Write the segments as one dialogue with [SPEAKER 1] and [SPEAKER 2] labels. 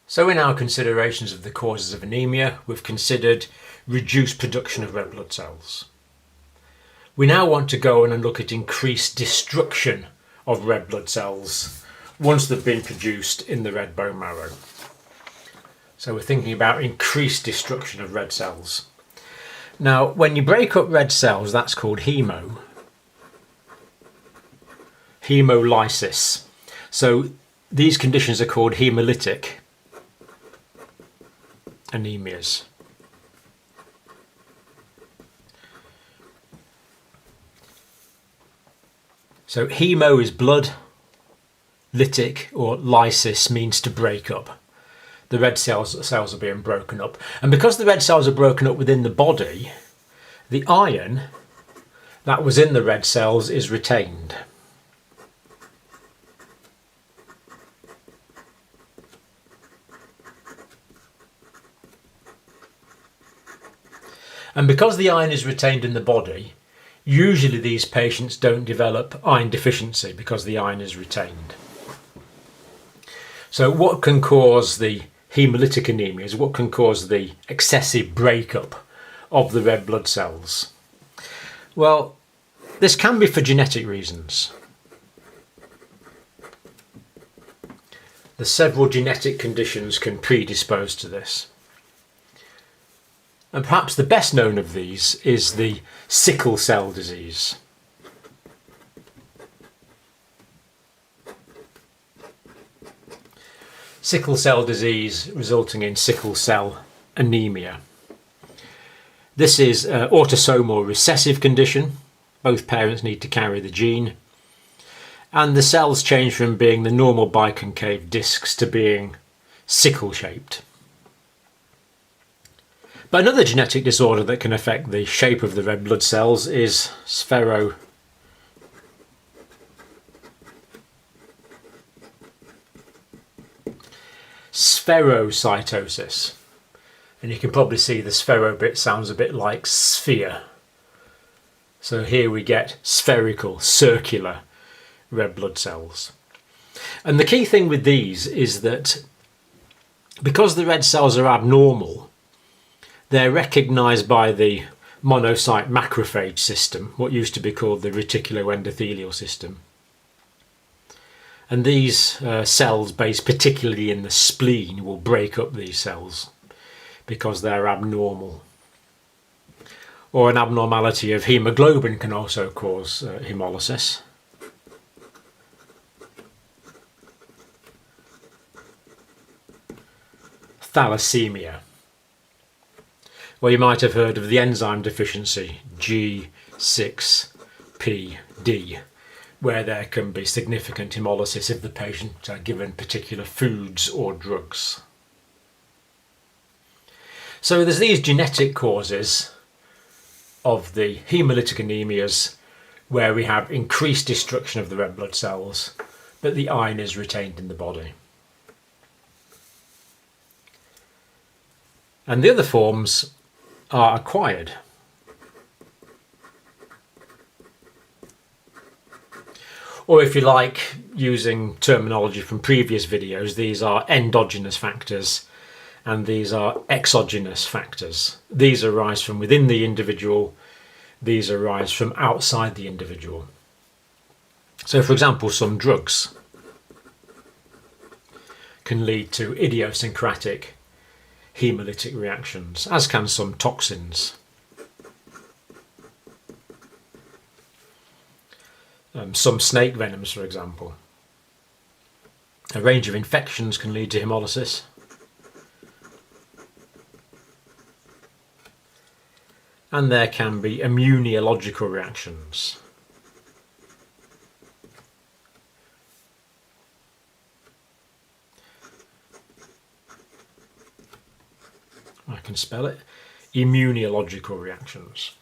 [SPEAKER 1] So in our considerations of the causes of anaemia, we've considered reduced production of red blood cells. We now want to go on and look at increased destruction of red blood cells once they've been produced in the red bone marrow. So we're thinking about increased destruction of red cells. Now, when you break up red cells, that's called hemolysis. So these conditions are called haemolytic anemias. So hemo is blood, lytic or lysis means to break up. The red cells are being broken up. And because the red cells are broken up within the body, the iron that was in the red cells is retained. And because the iron is retained in the body, usually these patients don't develop iron deficiency because the iron is retained. So what can cause the haemolytic anemias? What can cause the excessive breakup of the red blood cells? Well, this can be for genetic reasons. The several genetic conditions can predispose to this. And perhaps the best known of these is the sickle cell disease. Sickle cell disease resulting in sickle cell anemia. This is an autosomal recessive condition. Both parents need to carry the gene. And the cells change from being the normal biconcave discs to being sickle-shaped. But another genetic disorder that can affect the shape of the red blood cells is spherocytosis. And you can probably see the sphero bit sounds a bit like sphere. So here we get spherical, circular red blood cells. And the key thing with these is that because the red cells are abnormal, they're recognised by the monocyte macrophage system, what used to be called the reticuloendothelial system. And these cells based particularly in the spleen will break up these cells because they're abnormal. Or an abnormality of hemoglobin can also cause hemolysis. Thalassemia. Well, you might have heard of the enzyme deficiency, G6PD, where there can be significant hemolysis if the patient are given particular foods or drugs. So there's these genetic causes of the haemolytic anemias where we have increased destruction of the red blood cells, but the iron is retained in the body. And the other forms are acquired. Or if you like, using terminology from previous videos, these are endogenous factors and these are exogenous factors. These arise from within the individual, these arise from outside the individual. So for example, some drugs can lead to idiosyncratic haemolytic reactions, as can some toxins. Some snake venoms, for example. A range of infections can lead to hemolysis. And there can be immunological reactions. I can spell it. Immunological reactions.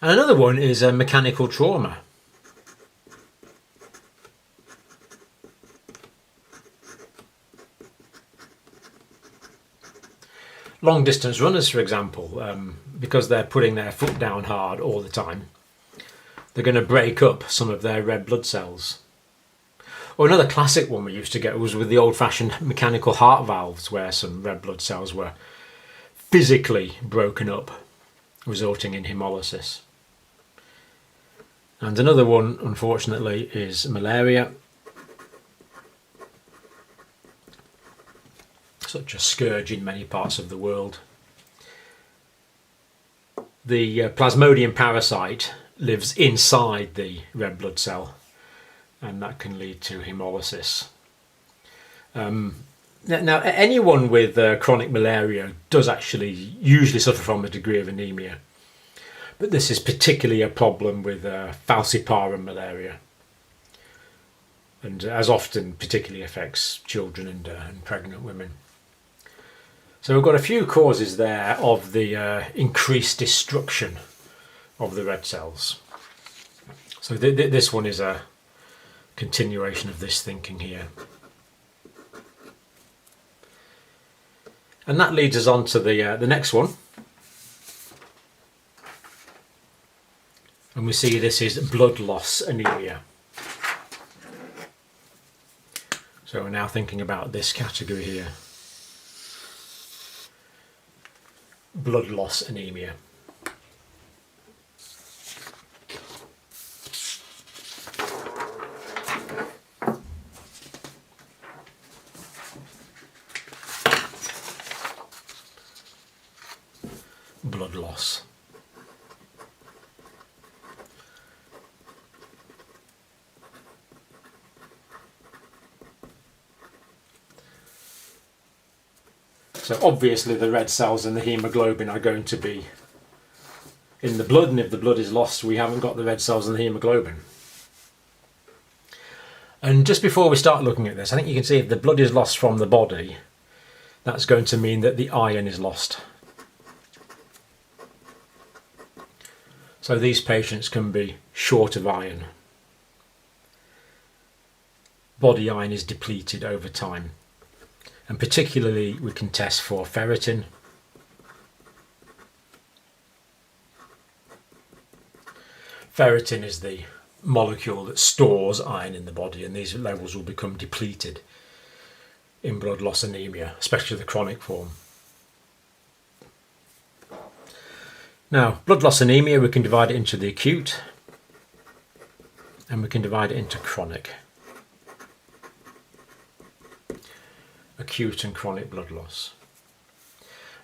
[SPEAKER 1] And another one is a mechanical trauma. Long distance runners, for example, because they're putting their foot down hard all the time, they're going to break up some of their red blood cells. Or another classic one we used to get was with the old-fashioned mechanical heart valves, where some red blood cells were physically broken up, resulting in hemolysis. And another one, unfortunately, is malaria. Such a scourge in many parts of the world. The plasmodium parasite lives inside the red blood cell, and that can lead to hemolysis. Now, anyone with chronic malaria does actually usually suffer from a degree of anemia, but this is particularly a problem with falciparum malaria, and as often particularly affects children and pregnant women. So we've got a few causes there of the increased destruction of the red cells. So this one is a continuation of this thinking here. And that leads us on to the next one. And we see this is blood loss anemia. So we're now thinking about this category here. Blood loss anemia. Blood loss. So obviously the red cells and the hemoglobin are going to be in the blood, and if the blood is lost, we haven't got the red cells and the hemoglobin. And just before we start looking at this, I think you can see if the blood is lost from the body, that's going to mean that the iron is lost. So these patients can be short of iron. Body iron is depleted over time. And particularly we can test for ferritin. Ferritin is the molecule that stores iron in the body, and these levels will become depleted in blood loss anemia, especially the chronic form. Now, blood loss anemia, we can divide it into the acute and we can divide it into chronic. Acute and chronic blood loss.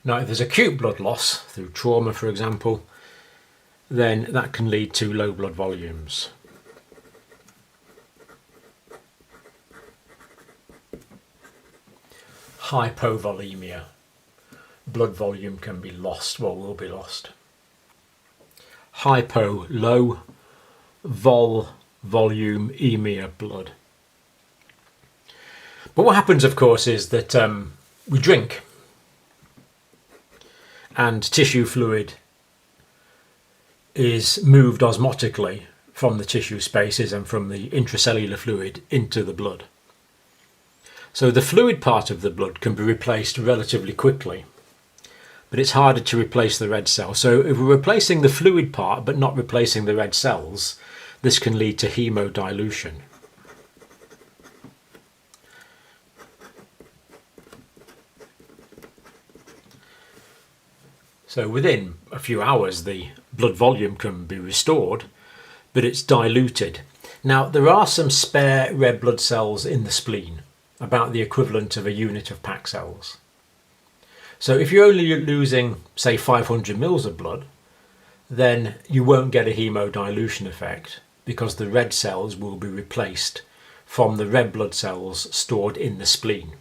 [SPEAKER 1] Now, if there's acute blood loss through trauma, for example, then that can lead to low blood volumes. Hypovolemia. Blood volume can be lost, well, will be lost. Hypo, low, volume, emia, blood. But what happens, of course, is that we drink and tissue fluid is moved osmotically from the tissue spaces and from the intracellular fluid into the blood. So the fluid part of the blood can be replaced relatively quickly, but it's harder to replace the red cell. So if we're replacing the fluid part but not replacing the red cells, this can lead to hemodilution. So within a few hours the blood volume can be restored, but it's diluted. Now there are some spare red blood cells in the spleen, about the equivalent of a unit of pack cells. So if you're only losing, say, 500 mils of blood, then you won't get a hemodilution effect because the red cells will be replaced from the red blood cells stored in the spleen.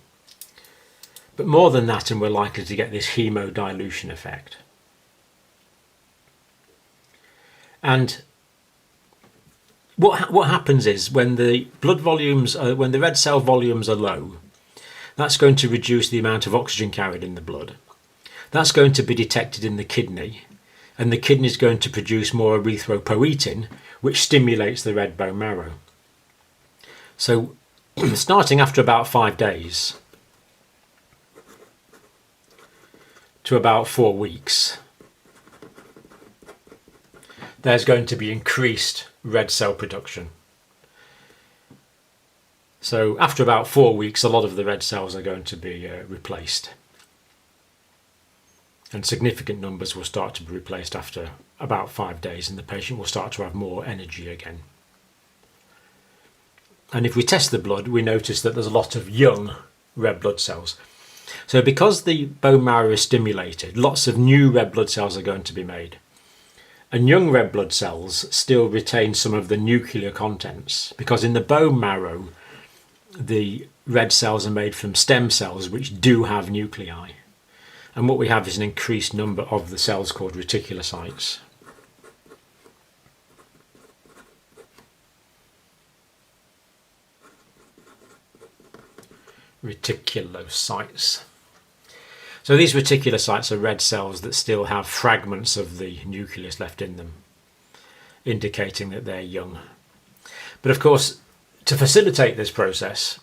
[SPEAKER 1] But more than that, and we're likely to get this hemodilution effect. And what happens is when the blood volumes, when the red cell volumes are low, that's going to reduce the amount of oxygen carried in the blood. That's going to be detected in the kidney, and the kidney is going to produce more erythropoietin, which stimulates the red bone marrow. So starting after about 5 days to about 4 weeks, there's going to be increased red cell production. So after about 4 weeks, a lot of the red cells are going to be replaced. And significant numbers will start to be replaced after about 5 days, and the patient will start to have more energy again. And if we test the blood, we notice that there's a lot of young red blood cells. So because the bone marrow is stimulated, lots of new red blood cells are going to be made. And young red blood cells still retain some of the nuclear contents, because in the bone marrow, the red cells are made from stem cells which do have nuclei. And what we have is an increased number of the cells called reticulocytes. Reticulocytes. So these reticulocytes are red cells that still have fragments of the nucleus left in them, indicating that they're young. But of course, to facilitate this process,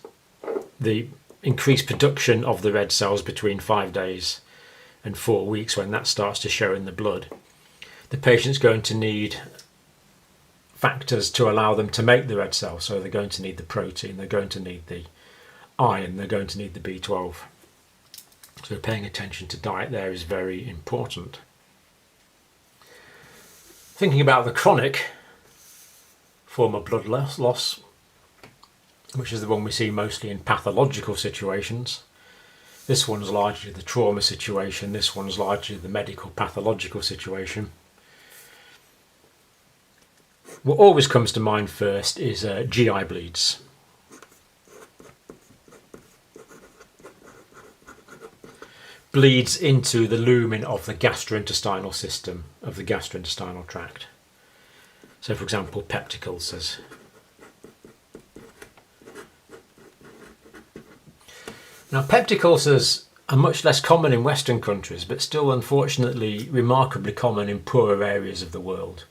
[SPEAKER 1] the increased production of the red cells between 5 days and 4 weeks, when that starts to show in the blood, the patient's going to need factors to allow them to make the red cells. So they're going to need the protein, they're going to need the iron, they're going to need the B12. So paying attention to diet there is very important. Thinking about the chronic form of blood loss, which is the one we see mostly in pathological situations. This one's largely the trauma situation, this one's largely the medical pathological situation. What always comes to mind first is GI bleeds. Bleeds into the lumen of the gastrointestinal system, of the gastrointestinal tract. So for example, peptic ulcers. Now peptic ulcers are much less common in Western countries, but still unfortunately remarkably common in poorer areas of the world.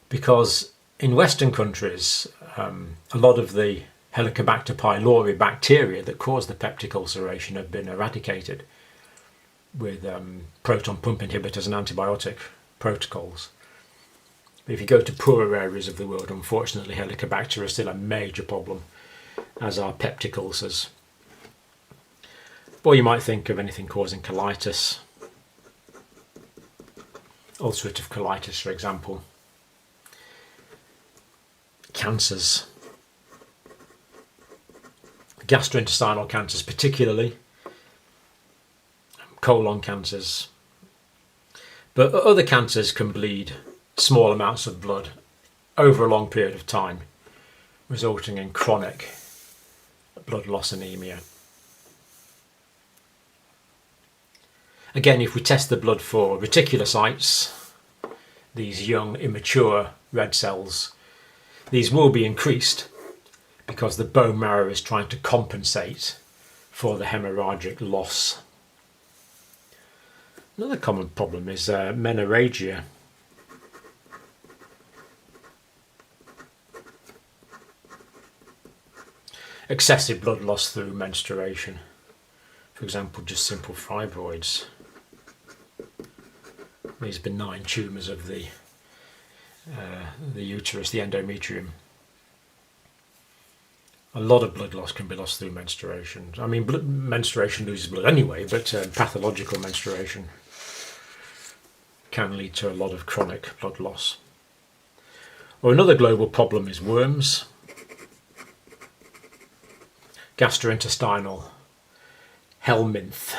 [SPEAKER 1] Because in Western countries, a lot of the Helicobacter pylori bacteria that cause the peptic ulceration have been eradicated with proton pump inhibitors and antibiotic protocols. But if you go to poorer areas of the world, unfortunately Helicobacter is still a major problem, as are peptic ulcers. Or you might think of anything causing colitis, ulcerative colitis for example, cancers, gastrointestinal cancers particularly, colon cancers, but other cancers can bleed small amounts of blood over a long period of time, resulting in chronic blood loss anemia. Again, if we test the blood for reticulocytes, these young immature red cells, these will be increased because the bone marrow is trying to compensate for the hemorrhagic loss. Another common problem is menorrhagia. Excessive blood loss through menstruation. For example, just simple fibroids. These benign tumours of the uterus, the endometrium. A lot of blood loss can be lost through menstruation. I mean, menstruation loses blood anyway, but pathological menstruation can lead to a lot of chronic blood loss. Or another global problem is worms. Gastrointestinal helminth.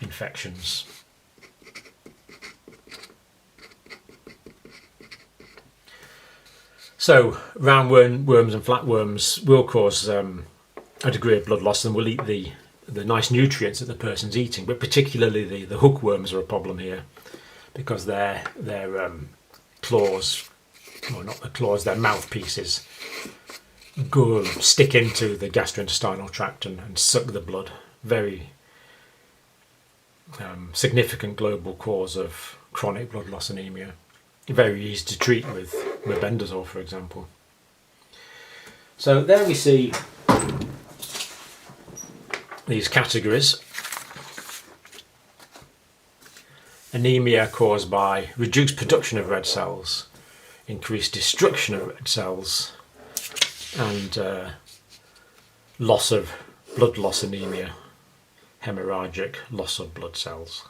[SPEAKER 1] Infections. So roundworms and flatworms will cause a degree of blood loss and will eat the nice nutrients that the person's eating, but particularly the hookworms are a problem here because their claws, well not the claws, their mouthpieces stick into the gastrointestinal tract and suck the blood. Very significant global cause of chronic blood loss anemia. Very easy to treat with mebendazole, for example. So there we see these categories. Anemia caused by reduced production of red cells, increased destruction of red cells, and blood loss anemia, hemorrhagic loss of blood cells.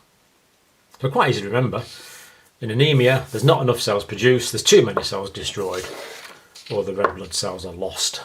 [SPEAKER 1] So quite easy to remember. In anemia, there's not enough cells produced, there's too many cells destroyed, or the red blood cells are lost.